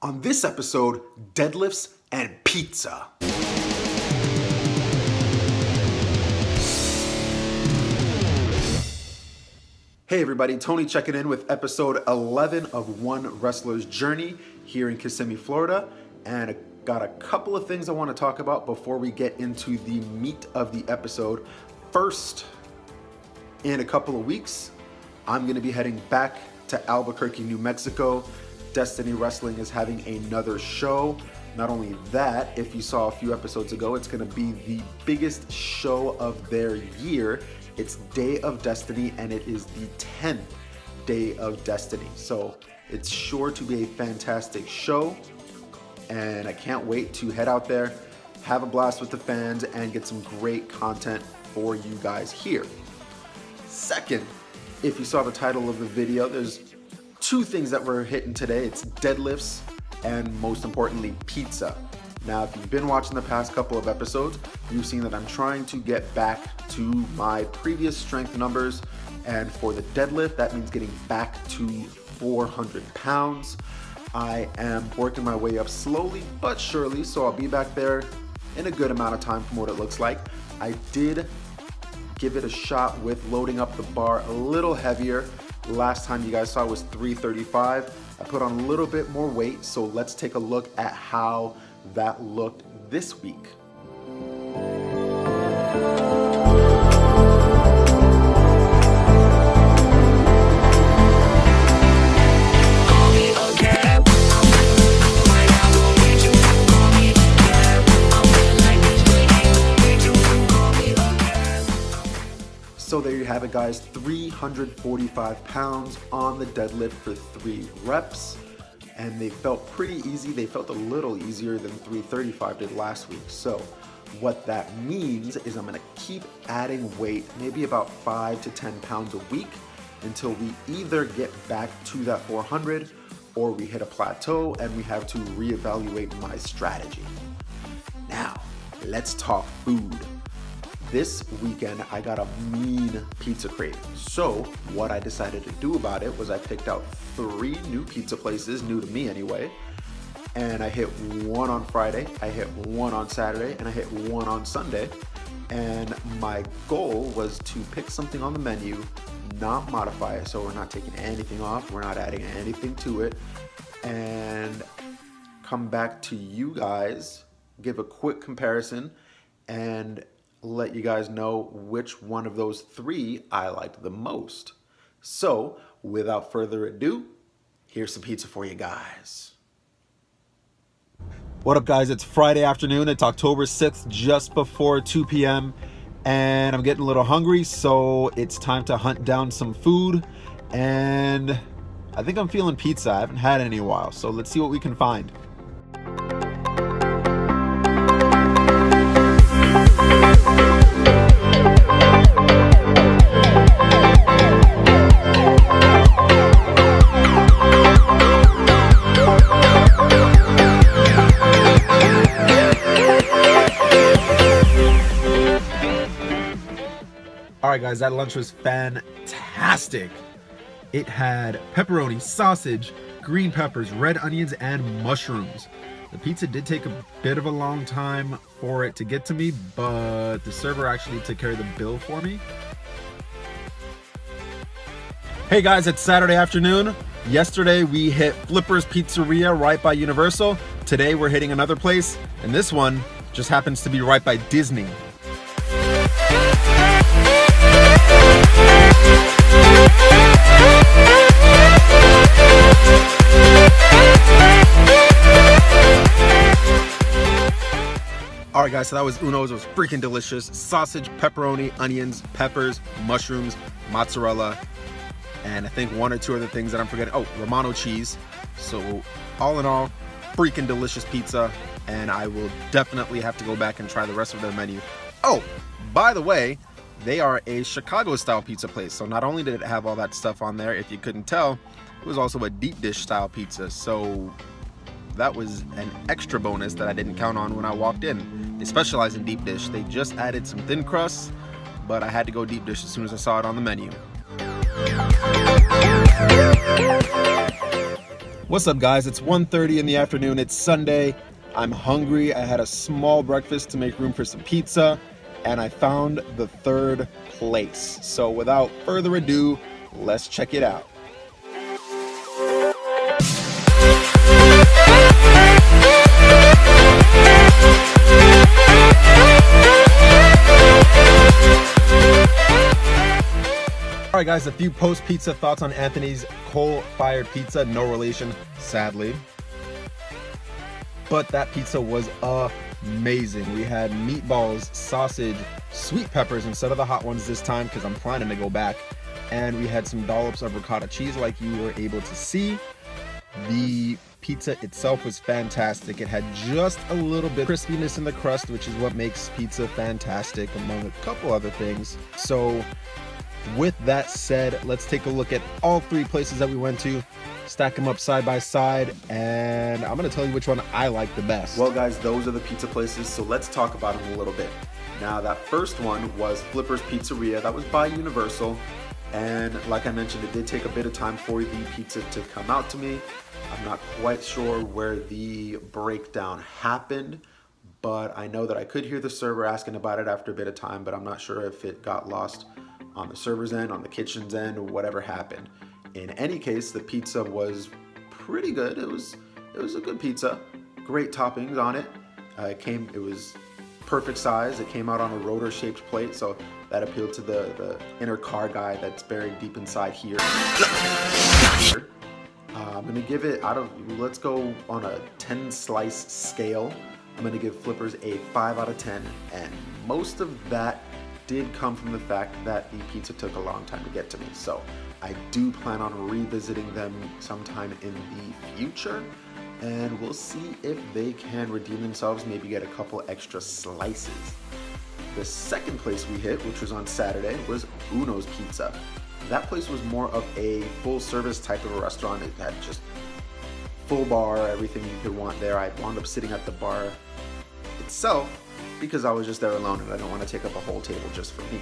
On this episode, deadlifts and pizza. Hey everybody, Tony checking in with episode 11 of One Wrestler's Journey here in Kissimmee, Florida. And I got a couple of things I want to talk about before we get into the meat of the episode. First, in a couple of weeks, I'm going to be heading back to Albuquerque, New Mexico. Destiny Wrestling is having another show. Not only that, if you saw a few episodes ago, it's going to be the biggest show of their year. It's Day of Destiny, and it is the 10th Day of Destiny. So it's sure to be a fantastic show, and I can't wait to head out there, have a blast with the fans, and get some great content for you guys here. Second, if you saw the title of the video, there's two things that we're hitting today. It's deadlifts and, most importantly, pizza. Now, if you've been watching the past couple of episodes, you've seen that I'm trying to get back to my previous strength numbers. And for the deadlift, that means getting back to 400 pounds. I am working my way up slowly but surely, so I'll be back there in a good amount of time from what it looks like. I did give it a shot with loading up the bar a little heavier. Last time you guys saw was 335. I put on a little bit more weight, so let's take a look at how that looked this week. So there you have it, guys, 345 pounds on the deadlift for 3 reps, and they felt pretty easy. They felt a little easier than 335 did last week. So what that means is I'm gonna keep adding weight, maybe about 5 to 10 pounds a week, until we either get back to that 400 or we hit a plateau and we have to reevaluate my strategy. Now, let's talk food. This weekend, I got a mean pizza crave. So what I decided to do about it was I picked out 3 new pizza places, new to me anyway, and I hit one on Friday, I hit one on Saturday, and I hit one on Sunday. And my goal was to pick something on the menu, not modify it, so we're not taking anything off, we're not adding anything to it, and come back to you guys, give a quick comparison, and let you guys know which one of those 3 I liked the most. So, without further ado, here's some pizza for you guys. What up, guys? It's Friday afternoon. It's October 6th, just before 2 p.m. And I'm getting a little hungry, so it's time to hunt down some food. And I think I'm feeling pizza. I haven't had it in a while, so let's see what we can find. Alright guys, that lunch was fantastic. It had pepperoni, sausage, green peppers, red onions, and mushrooms. The pizza did take a bit of a long time for it to get to me, but the server actually took care of the bill for me. Hey guys, it's Saturday afternoon. Yesterday we hit Flipper's Pizzeria right by Universal. Today we're hitting another place, and this one just happens to be right by Disney. Alright guys, so that was Uno's. It was freaking delicious. Sausage, pepperoni, onions, peppers, mushrooms, mozzarella, and I think 1 or 2 other things that I'm forgetting. Oh, Romano cheese. So all in all, freaking delicious pizza, and I will definitely have to go back and try the rest of their menu. Oh, by the way, they are a Chicago style pizza place. So not only did it have all that stuff on there, if you couldn't tell, it was also a deep dish style pizza. So that was an extra bonus that I didn't count on when I walked in. They specialize in deep dish. They just added some thin crust, but I had to go deep dish as soon as I saw it on the menu. What's up, guys? It's 1:30 in the afternoon. It's Sunday. I'm hungry. I had a small breakfast to make room for some pizza, and I found the third place. So without further ado, let's check it out. All right, guys, a few post-pizza thoughts on Anthony's coal-fired pizza. No relation, sadly. But that pizza was amazing. We had meatballs, sausage, sweet peppers instead of the hot ones this time because I'm planning to go back. And we had some dollops of ricotta cheese like you were able to see. The pizza itself was fantastic. It had just a little bit of crispiness in the crust, which is what makes pizza fantastic, among a couple other things. So with that said, let's take a look at all three places that we went to, stack them up side by side, and I'm going to tell you which one I like the best. Well, guys, those are the pizza places, so let's talk about them a little bit. Now, that first one was Flipper's Pizzeria. That was by Universal, and like I mentioned, it did take a bit of time for the pizza to come out to me. I'm not quite sure where the breakdown happened, but I know that I could hear the server asking about it after a bit of time, but I'm not sure if it got lost on the server's end, on the kitchen's end, or whatever happened. In any case, the pizza was pretty good. It was a good pizza. Great toppings on it. It was perfect size. It came out on a rotor-shaped plate, so that appealed to the inner car guy that's buried deep inside here. I'm gonna give it let's go on a 10 slice scale. I'm gonna give Flippers a 5 out of 10, and most of that did come from the fact that the pizza took a long time to get to me. So I do plan on revisiting them sometime in the future, and we'll see if they can redeem themselves, maybe get a couple extra slices. The second place we hit, which was on Saturday, was Uno's Pizza. That place was more of a full service type of a restaurant. It had just full bar, everything you could want there. I wound up sitting at the bar itself because I was just there alone and I don't want to take up a whole table just for me.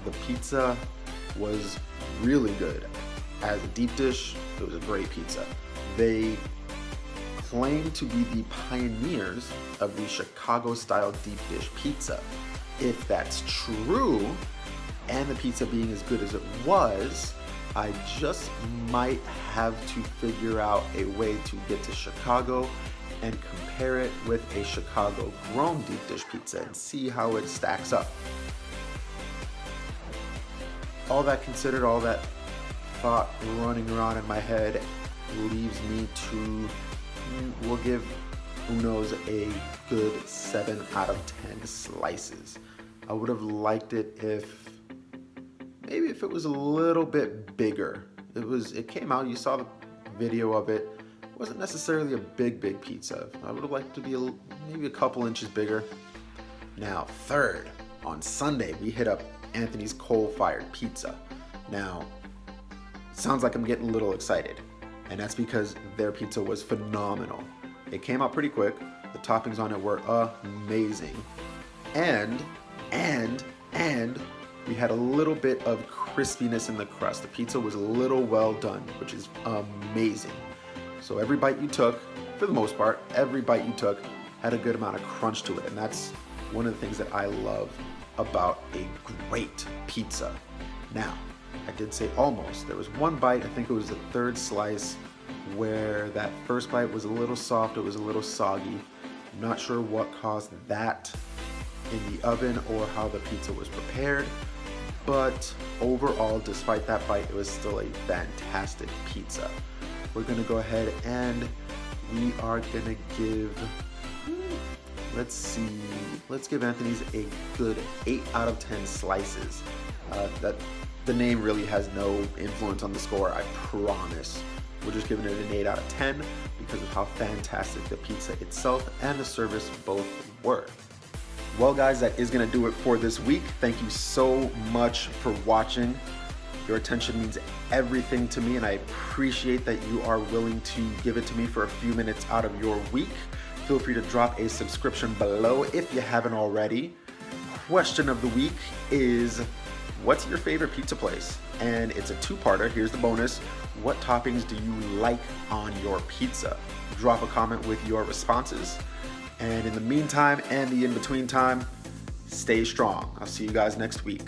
The pizza was really good. As a deep dish, it was a great pizza. They claim to be the pioneers of the Chicago-style deep dish pizza. If that's true, and the pizza being as good as it was, I just might have to figure out a way to get to Chicago and compare it with a Chicago-grown deep dish pizza and see how it stacks up. All that considered, all that thought running around in my head leaves me to, we'll give Uno's a good 7 out of 10 slices. I would have liked it if it was a little bit bigger. It came out, you saw the video of it. It wasn't necessarily a big pizza. I would have liked to be maybe a couple inches bigger. Now, third, on Sunday, we hit up Anthony's coal-fired pizza. Now, it sounds like I'm getting a little excited, and that's because their pizza was phenomenal. It came out pretty quick. The toppings on it were amazing. And we had a little bit of crispiness in the crust. The pizza was a little well done, which is amazing. So every bite you took, for the most part, every bite you took had a good amount of crunch to it. And that's one of the things that I love about a great pizza. Now, I did say almost. There was one bite, I think it was the third slice, where that first bite was a little soft, it was a little soggy. I'm not sure what caused that in the oven or how the pizza was prepared, but overall, despite that bite, it was still a fantastic pizza. We're gonna go ahead and we are gonna give, let's give Anthony's a good 8 out of 10 slices. The name really has no influence on the score, I promise. We're just giving it an 8 out of 10 because of how fantastic the pizza itself and the service both were. Well, guys, that is gonna do it for this week. Thank you so much for watching. Your attention means everything to me, and I appreciate that you are willing to give it to me for a few minutes out of your week. Feel free to drop a subscription below if you haven't already. Question of the week is, what's your favorite pizza place? And it's a two-parter. Here's the bonus. what toppings do you like on your pizza? Drop a comment with your responses. And in the meantime and the in-between time, stay strong. I'll see you guys next week.